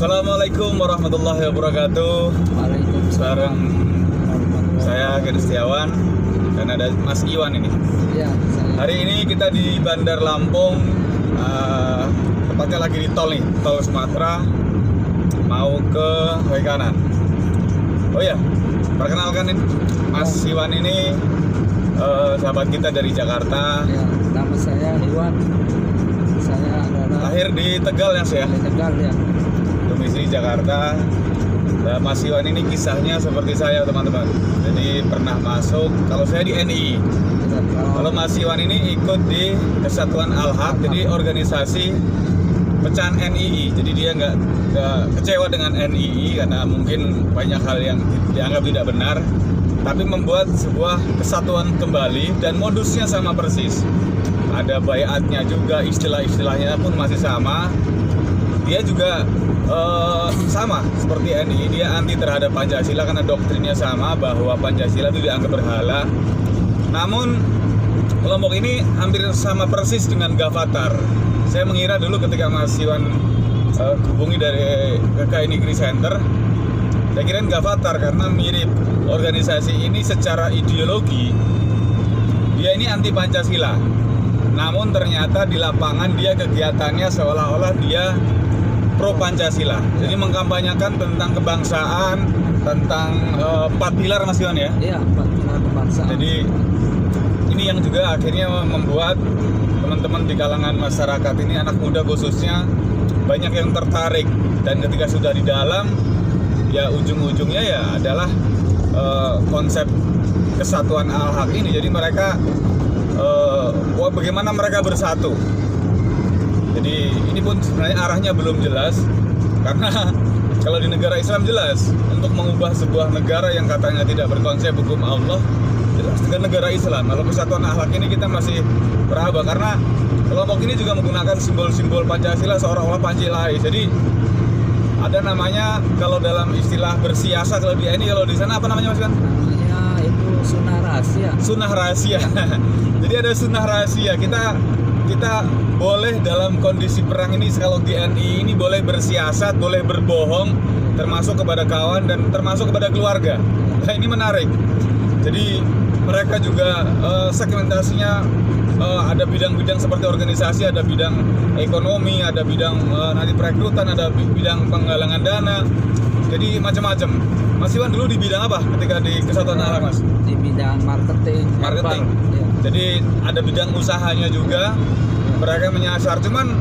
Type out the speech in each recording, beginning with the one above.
Assalamualaikum warahmatullahi wabarakatuh. Bareng saya Gen Setiawan dan ada Mas Iwan ini. Iya, Hari ini kita di Bandar Lampung, tepatnya lagi di tol nih, tol Sumatera, mau ke Way Kanan. Oh ya, perkenalkan nih, Mas Iwan ini sahabat kita dari Jakarta. Ya, nama saya Iwan. Saya adalah Lahir di Tegal ya, Mas ya? di Tegal ya. Domisili Jakarta. Nah, Mas Iwan ini kisahnya seperti saya, teman-teman. Jadi pernah masuk, kalau saya di NII. Kalau Mas Iwan ini ikut di Kesatuan Al-Haq, jadi organisasi pecahan NII. Jadi dia nggak kecewa dengan NII karena mungkin banyak hal yang dianggap tidak benar, tapi membuat sebuah kesatuan kembali dan modusnya sama persis. Ada bayatnya juga, istilah-istilahnya pun masih sama. Dia juga sama seperti NII, dia anti terhadap Pancasila karena doktrinnya sama bahwa Pancasila itu dianggap berhala. Namun kelompok ini hampir sama persis dengan Gavatar. Saya mengira dulu ketika Mas Iwan hubungi dari KKI Negeri Center, saya kirain Gavatar karena mirip. Organisasi ini secara ideologi dia ini anti Pancasila. Namun ternyata di lapangan dia kegiatannya seolah-olah dia pro Pancasila. Jadi mengkampanyekan tentang kebangsaan, tentang 4 pilar, Mas Iwan ya. Iya, 4 pilar kebangsaan. Jadi ini yang juga akhirnya membuat teman-teman di kalangan masyarakat ini, anak muda khususnya, banyak yang tertarik. Dan ketika sudah di dalam, ya ujung-ujungnya ya adalah konsep Kesatuan Al-Haq ini. Jadi mereka bagaimana mereka bersatu. Jadi ini pun sebenarnya arahnya belum jelas, karena kalau di negara Islam jelas, untuk mengubah sebuah negara yang katanya tidak berkonsep hukum Allah, jelas dengan negara Islam. Kalau Kesatuan Al-Haq ini kita masih beraba, karena kelompok ini juga menggunakan simbol-simbol Pancasila seolah-olah Pancilai. Jadi ada namanya, kalau dalam istilah bersiasa, kalau di ini, kalau di sana apa namanya, Mas Kan? Namanya itu sunnah rahasia. Sunnah rahasia. Jadi ada sunnah rahasia. Kita boleh dalam kondisi perang ini, kalau di NII ini boleh bersiasat, boleh berbohong, termasuk kepada kawan dan termasuk kepada keluarga. Nah, ini menarik. Jadi mereka juga segmentasinya ada bidang-bidang seperti organisasi, ada bidang ekonomi, ada bidang nanti perekrutan, ada bidang penggalangan dana. Jadi macam-macam. Mas Iwan dulu di bidang apa ketika di Kesatuan Al-Haq, Mas? Di bidang marketing. Marketing. Ya. Jadi ada bidang usahanya juga. Mereka menyasar. Cuman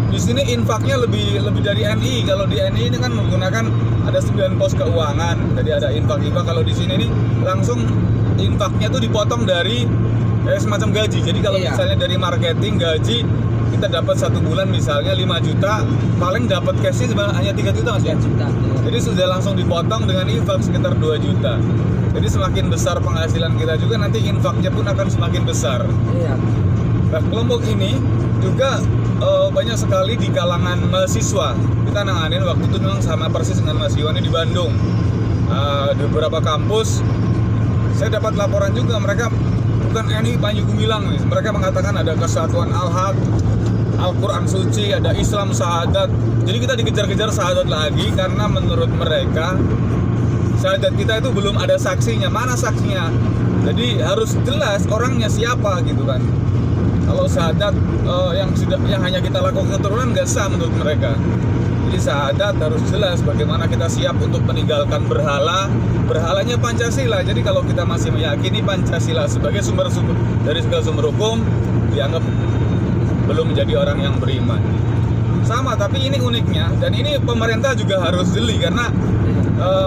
di sini infaknya lebih dari NII. Kalau di NII ini kan menggunakan ada 9 pos keuangan. Jadi ada infak-infak. Kalau di sini nih langsung infaknya tuh dipotong dari semacam gaji. Jadi kalau misalnya dari marketing gaji kita dapat 1 bulan misalnya 5 juta, paling dapat cashnya hanya 3 juta, Mas ya? 3 juta. Ya. Jadi sudah langsung dipotong dengan infak sekitar 2 juta. Jadi semakin besar penghasilan kita juga, nanti infaknya pun akan semakin besar. Iya. Nah, kelompok ini juga banyak sekali di kalangan mahasiswa. Kita nanganin waktu itu memang sama persis dengan Mas Iwan di Bandung. Di beberapa kampus saya dapat laporan juga, mereka bukan NII Panji Gumilang. Mereka mengatakan ada Kesatuan Al-Haq, Al-Quran Suci, ada Islam Syahadat. Jadi kita dikejar-kejar syahadat lagi karena menurut mereka syahadat kita itu belum ada saksinya. Mana saksinya? Jadi harus jelas orangnya siapa gitu kan. Kalau syahadat yang hanya kita lakukan keturunan nggak sah menurut mereka. Jadi syahadat harus jelas bagaimana kita siap untuk meninggalkan berhala. Berhalanya Pancasila. Jadi kalau kita masih meyakini Pancasila sebagai sumber dari segala sumber hukum, dianggap belum menjadi orang yang beriman. Sama, tapi ini uniknya, dan ini pemerintah juga harus jeli karena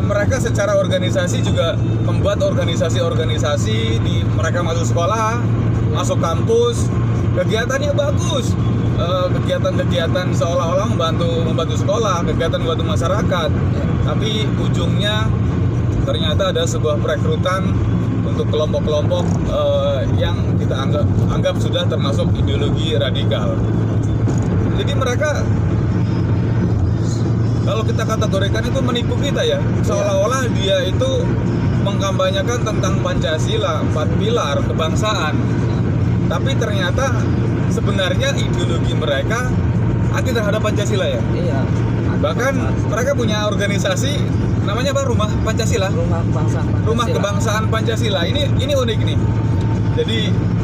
mereka secara organisasi juga membuat organisasi-organisasi di mereka masuk sekolah, masuk kampus, kegiatannya bagus. Kegiatan-kegiatan seolah-olah membantu sekolah, kegiatan membantu masyarakat. Tapi ujungnya ternyata ada sebuah perekrutan untuk kelompok-kelompok yang kita anggap sudah termasuk ideologi radikal. Jadi mereka, kalau kita kategorikan itu menipu kita ya, seolah-olah dia itu mengkampanyekan tentang Pancasila, 4 pilar kebangsaan. Tapi ternyata sebenarnya ideologi mereka anti terhadap Pancasila ya? Iya, Bahkan mereka punya organisasi namanya apa? Rumah Pancasila. Rumah Kebangsaan Pancasila. Ini unik nih. Jadi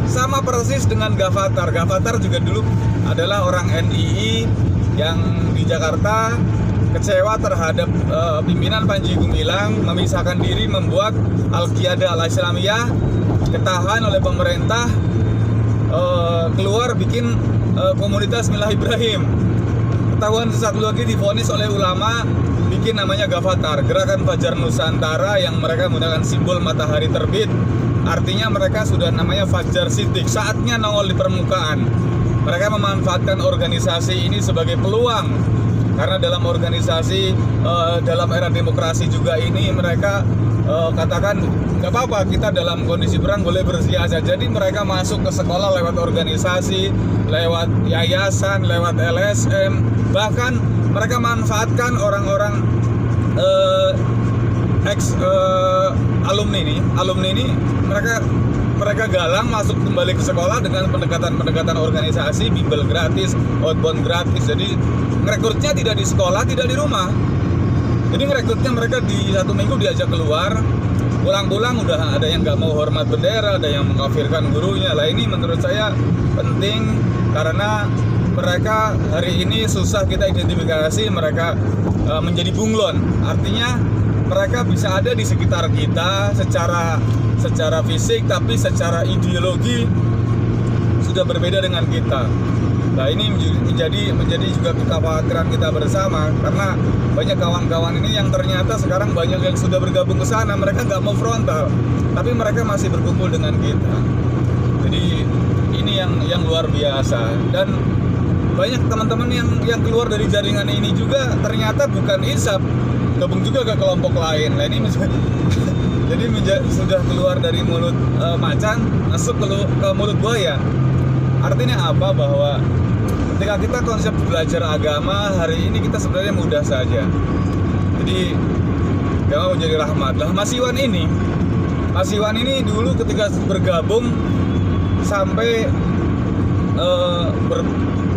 sama persis dengan Gavatar. Gavatar juga dulu adalah orang NII yang di Jakarta kecewa terhadap pimpinan Panji Gumilang, memisahkan diri, membuat Al-Qiyadah Al-Islamiyah, ketahan oleh pemerintah, keluar bikin komunitas Milah Ibrahim. Ketahuan satu lagi divonis oleh ulama, bikin namanya Gavatar, Gerakan Fajar Nusantara, yang mereka menggunakan simbol matahari terbit. Artinya mereka sudah namanya Fajar Siddiq, saatnya nongol di permukaan. Mereka memanfaatkan organisasi ini sebagai peluang, karena dalam organisasi, dalam era demokrasi juga ini mereka katakan nggak apa-apa, kita dalam kondisi perang boleh bersiasat. Jadi mereka masuk ke sekolah lewat organisasi, lewat yayasan, lewat LSM. Bahkan mereka manfaatkan orang-orang alumni ini mereka galang masuk kembali ke sekolah dengan pendekatan organisasi, bimbel gratis, outbound gratis. Jadi ngerekrutnya tidak di sekolah, tidak di rumah. Jadi ngerekrutnya mereka di satu minggu diajak keluar, pulang-pulang udah ada yang nggak mau hormat bendera, ada yang mengkafirkan gurunya. Lah ini menurut saya penting, karena mereka hari ini susah kita identifikasi mereka menjadi bunglon. Artinya mereka bisa ada di sekitar kita secara fisik, tapi secara ideologi sudah berbeda dengan kita. Nah ini menjadi juga kekhawatiran kita bersama, karena banyak kawan-kawan ini yang ternyata sekarang banyak yang sudah bergabung ke sana. Mereka nggak mau frontal, tapi mereka masih berkumpul dengan kita. Jadi ini yang luar biasa. Dan banyak teman-teman yang keluar dari jaringan ini juga ternyata bukan ISAP, gabung juga ke kelompok lain. Nah ini jadi sudah keluar dari mulut macan, masuk ke mulut buaya. Artinya apa? Bahwa ketika kita konsep belajar agama hari ini, kita sebenarnya mudah saja. Jadi jangan menjadi rahmat. Lah Mas Iwan ini dulu ketika bergabung sampai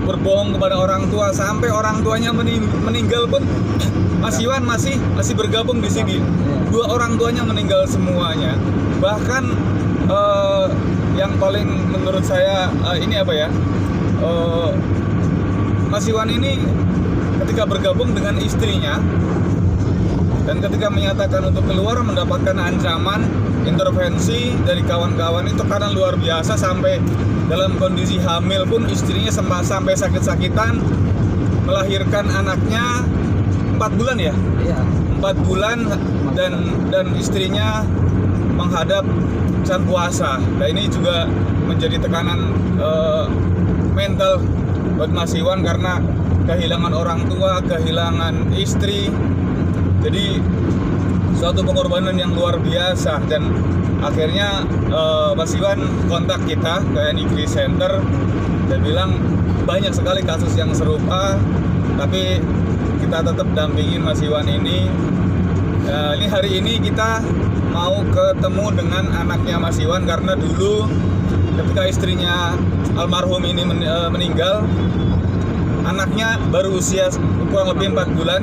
berbohong kepada orang tua, sampai orang tuanya meninggal pun Mas Iwan masih bergabung di sini. Dua orang tuanya meninggal semuanya. Bahkan yang paling menurut saya ini apa ya? Mas Iwan ini ketika bergabung dengan istrinya dan ketika menyatakan untuk keluar, mendapatkan ancaman intervensi dari kawan-kawan itu karena luar biasa. Sampai dalam kondisi hamil pun istrinya sampai sakit-sakitan, melahirkan anaknya 4 bulan ya? Iya. 4 bulan dan istrinya menghadap bulan puasa. Nah ini juga menjadi tekanan mental buat Mas Iwan, karena kehilangan orang tua, kehilangan istri. Jadi suatu pengorbanan yang luar biasa. Dan akhirnya Mas Iwan kontak kita ke NII Center dan bilang banyak sekali kasus yang serupa, tapi kita tetap dampingin Mas Iwan ini. Ini hari ini kita mau ketemu dengan anaknya Mas Iwan, karena dulu ketika istrinya almarhum ini meninggal, anaknya baru usia kurang lebih 4 bulan,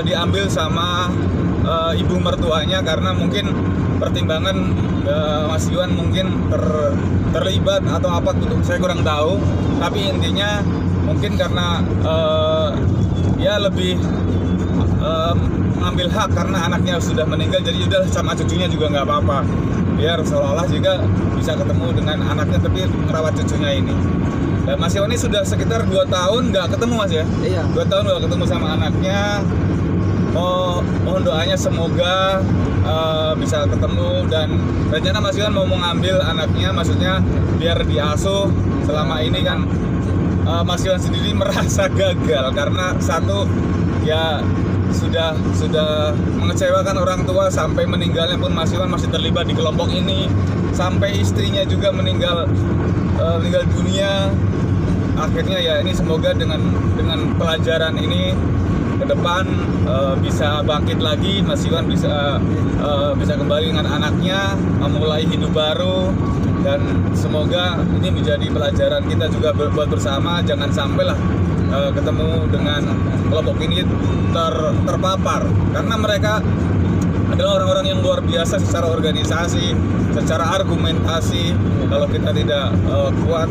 diambil sama ibu mertuanya, karena mungkin pertimbangan Mas Iwan mungkin terlibat atau apa, saya kurang tahu. Tapi intinya mungkin karena ya lebih mengambil hak karena anaknya sudah meninggal, jadi udah sama cucunya juga nggak apa-apa, biar seolah-olah juga bisa ketemu dengan anaknya tapi merawat cucunya ini. Dan Mas Iwan ini sudah sekitar 2 tahun nggak ketemu Mas ya? Iya. 2 tahun nggak ketemu sama anaknya. Mohon doanya semoga bisa ketemu, dan rencana Mas Iwan mau mengambil anaknya, maksudnya biar diasuh. Selama ini kan Mas Iwan sendiri merasa gagal karena satu ya sudah mengecewakan orang tua, sampai meninggalnya pun Mas Iwan masih terlibat di kelompok ini, sampai istrinya juga meninggal dunia. Akhirnya ya ini semoga dengan pelajaran ini ke depan bisa bangkit lagi, Mas Iwan bisa kembali dengan anaknya, memulai hidup baru. Dan semoga ini menjadi pelajaran kita juga buat bersama, jangan sampai lah ketemu dengan kelompok ini terpapar, karena mereka adalah orang-orang yang luar biasa secara organisasi, secara argumentasi. Kalau kita tidak kuat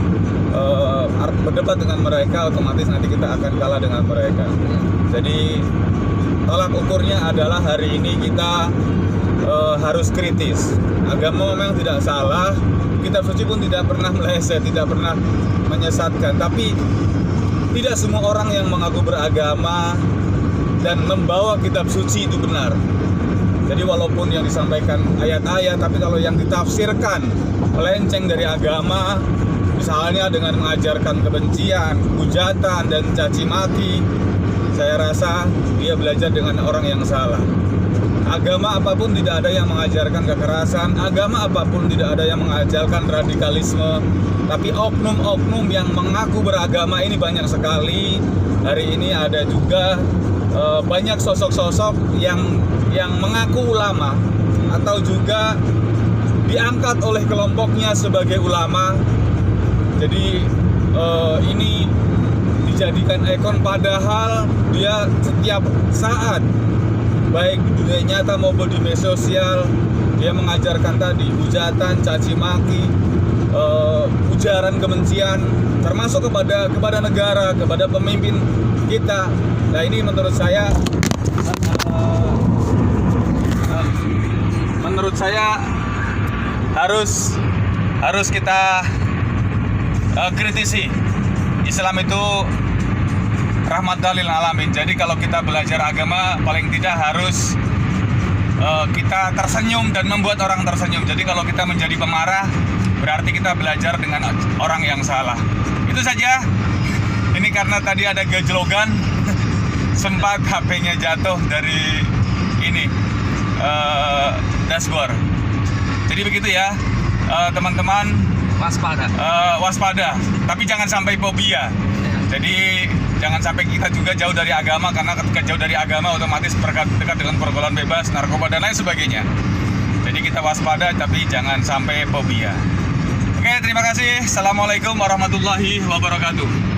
berdebat dengan mereka, otomatis nanti kita akan kalah dengan mereka. Jadi tolak ukurnya adalah hari ini kita harus kritis. Agama memang tidak salah, kitab suci pun tidak pernah meleset, tidak pernah menyesatkan. Tapi tidak semua orang yang mengaku beragama dan membawa kitab suci itu benar. Jadi walaupun yang disampaikan ayat-ayat, tapi kalau yang ditafsirkan melenceng dari agama, misalnya dengan mengajarkan kebencian, hujatan, dan caci maki, saya rasa dia belajar dengan orang yang salah. Agama apapun tidak ada yang mengajarkan kekerasan, agama apapun tidak ada yang mengajarkan radikalisme, tapi oknum-oknum yang mengaku beragama ini banyak sekali. Hari ini ada juga banyak sosok-sosok yang mengaku ulama atau juga diangkat oleh kelompoknya sebagai ulama. Jadi ini dijadikan ikon, padahal dia setiap saat, baik di dunia nyata maupun di media sosial, dia mengajarkan tadi hujatan, caci maki, ujaran kebencian, termasuk kepada negara, kepada pemimpin kita. Nah, ini menurut saya harus kita kritisi. Islam itu rahmatan lil alamin. Jadi kalau kita belajar agama, paling tidak harus kita tersenyum dan membuat orang tersenyum. Jadi kalau kita menjadi pemarah, berarti kita belajar dengan orang yang salah. Itu saja. Ini karena tadi ada gejlogan, sempat HP-nya jatuh dari ini dashboard. Jadi begitu ya, teman-teman. Waspada, tapi jangan sampai fobia. Jadi jangan sampai kita juga jauh dari agama, karena ketika jauh dari agama otomatis dekat dengan pergaulan bebas, narkoba dan lain sebagainya. Jadi kita waspada tapi jangan sampai fobia. Oke, terima kasih. Assalamualaikum warahmatullahi wabarakatuh.